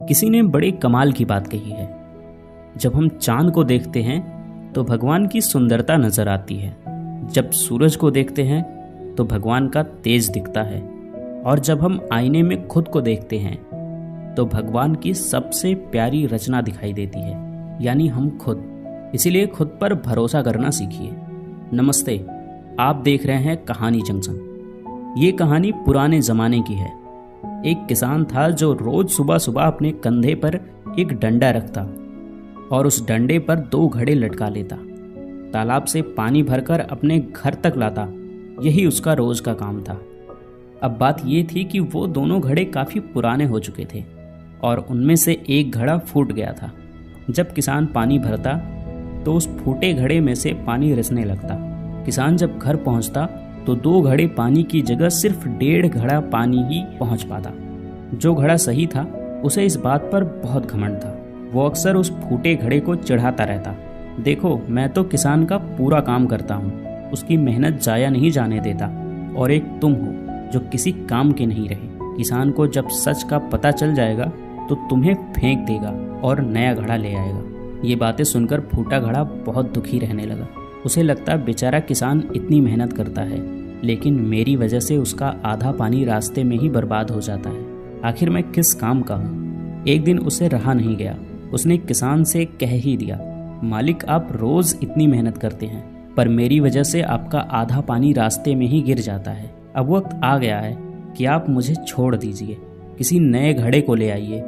किसी ने बड़े कमाल की बात कही है। जब हम चांद को देखते हैं तो भगवान की सुंदरता नजर आती है, जब सूरज को देखते हैं तो भगवान का तेज दिखता है, और जब हम आईने में खुद को देखते हैं तो भगवान की सबसे प्यारी रचना दिखाई देती है, यानी हम खुद। इसीलिए खुद पर भरोसा करना सीखिए। नमस्ते, आप देख रहे हैं कहानी जंक्शन। ये कहानी पुराने ज़माने की है। एक किसान था जो रोज सुबह सुबह अपने कंधे पर एक डंडा रखता और उस डंडे पर 2 घड़े लटका लेता। तालाब से पानी भरकर अपने घर तक लाता। यही उसका रोज का काम था। अब बात ये थी कि वो दोनों घड़े काफ़ी पुराने हो चुके थे और उनमें से एक घड़ा फूट गया था। जब किसान पानी भरता तो उस फूटे घड़े में से पानी रिसने लगता। किसान जब घर पहुंचता तो 2 घड़े पानी की जगह सिर्फ 1.5 घड़ा पानी ही पहुंच पाता। जो घड़ा सही था उसे इस बात पर बहुत घमंड था। वो अक्सर उस फूटे घड़े को चिढ़ाता रहता। देखो, मैं तो किसान का पूरा काम करता हूँ, उसकी मेहनत जाया नहीं जाने देता, और एक तुम हो जो किसी काम के नहीं रहे। किसान को जब सच का पता चल जाएगा तो तुम्हें फेंक देगा और नया घड़ा ले आएगा। ये बातें सुनकर फूटा घड़ा बहुत दुखी रहने लगा। उसे लगता बेचारा किसान इतनी मेहनत करता है, लेकिन मेरी वजह से उसका आधा पानी रास्ते में ही बर्बाद हो जाता है। आखिर मैं किस काम का हूँ। एक दिन उसे रहा नहीं गया। उसने किसान से कह ही दिया, मालिक, आप रोज इतनी मेहनत करते हैं, पर मेरी वजह से आपका आधा पानी रास्ते में ही गिर जाता है। अब वक्त आ गया है कि आप मुझे छोड़ दीजिए, किसी नए घड़े को ले आइए।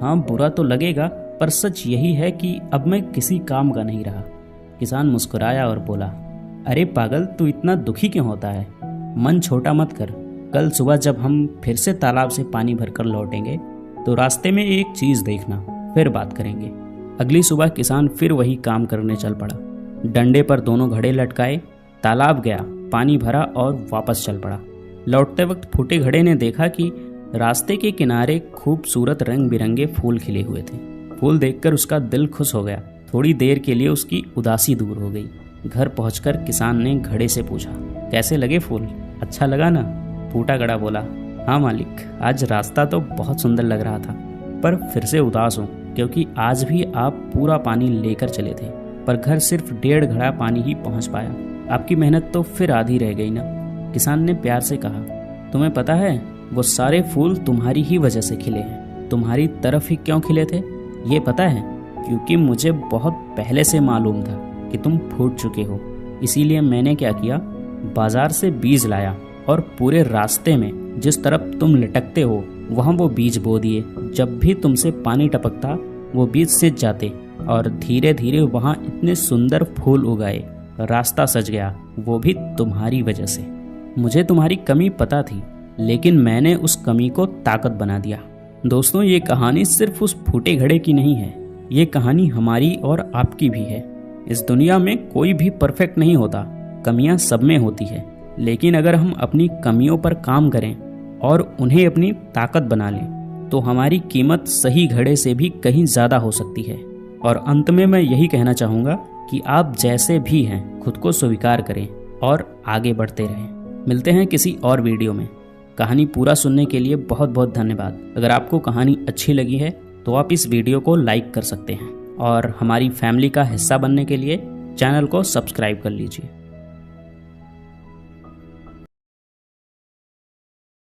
हाँ, बुरा तो लगेगा, पर सच यही है कि अब मैं किसी काम का नहीं रहा। किसान मुस्कुराया और बोला, अरे पागल, तू इतना दुखी क्यों होता है? मन छोटा मत कर। कल सुबह जब हम फिर से तालाब से पानी भरकर लौटेंगे तो रास्ते में एक चीज़ देखना, फिर बात करेंगे। अगली सुबह किसान फिर वही काम करने चल पड़ा। डंडे पर दोनों घड़े लटकाए, तालाब गया, पानी भरा और वापस चल पड़ा। लौटते वक्त फूटे घड़े ने देखा कि रास्ते के किनारे खूबसूरत रंग बिरंगे फूल खिले हुए थे। फूल देखकर उसका दिल खुश हो गया। थोड़ी देर के लिए उसकी उदासी दूर हो गई। घर पहुंचकर किसान ने घड़े से पूछा, कैसे लगे फूल? अच्छा लगा ना? फूटा घड़ा बोला, हाँ मालिक, आज रास्ता तो बहुत सुंदर लग रहा था, पर फिर से उदास हूँ क्योंकि आज भी आप पूरा पानी लेकर चले थे, पर घर सिर्फ 1.5 घड़ा पानी ही पहुँच पाया। आपकी मेहनत तो फिर आधी रह गई ना। किसान ने प्यार से कहा, तुम्हें पता है, वो सारे फूल तुम्हारी ही वजह से खिले हैं। तुम्हारी तरफ ही क्यों खिले थे ये पता है? क्योंकि मुझे बहुत पहले से मालूम था कि तुम फूट चुके हो। इसीलिए मैंने क्या किया, बाजार से बीज लाया और पूरे रास्ते में जिस तरफ तुम लटकते हो वहाँ वो बीज बो दिए। जब भी तुमसे पानी टपकता वो बीज सिंच जाते और धीरे धीरे वहाँ इतने सुंदर फूल उगाए। रास्ता सज गया, वो भी तुम्हारी वजह से। मुझे तुम्हारी कमी पता थी, लेकिन मैंने उस कमी को ताकत बना दिया। दोस्तों, ये कहानी सिर्फ उस फूटे घड़े की नहीं है, ये कहानी हमारी और आपकी भी है। इस दुनिया में कोई भी परफेक्ट नहीं होता, कमियां सब में होती है, लेकिन अगर हम अपनी कमियों पर काम करें और उन्हें अपनी ताकत बना लें तो हमारी कीमत सही घड़े से भी कहीं ज़्यादा हो सकती है। और अंत में मैं यही कहना चाहूँगा कि आप जैसे भी हैं खुद को स्वीकार करें और आगे बढ़ते रहें। मिलते हैं किसी और वीडियो में। कहानी पूरा सुनने के लिए बहुत बहुत धन्यवाद। अगर आपको कहानी अच्छी लगी है तो आप इस वीडियो को लाइक कर सकते हैं और हमारी फैमिली का हिस्सा बनने के लिए चैनल को सब्सक्राइब कर लीजिए।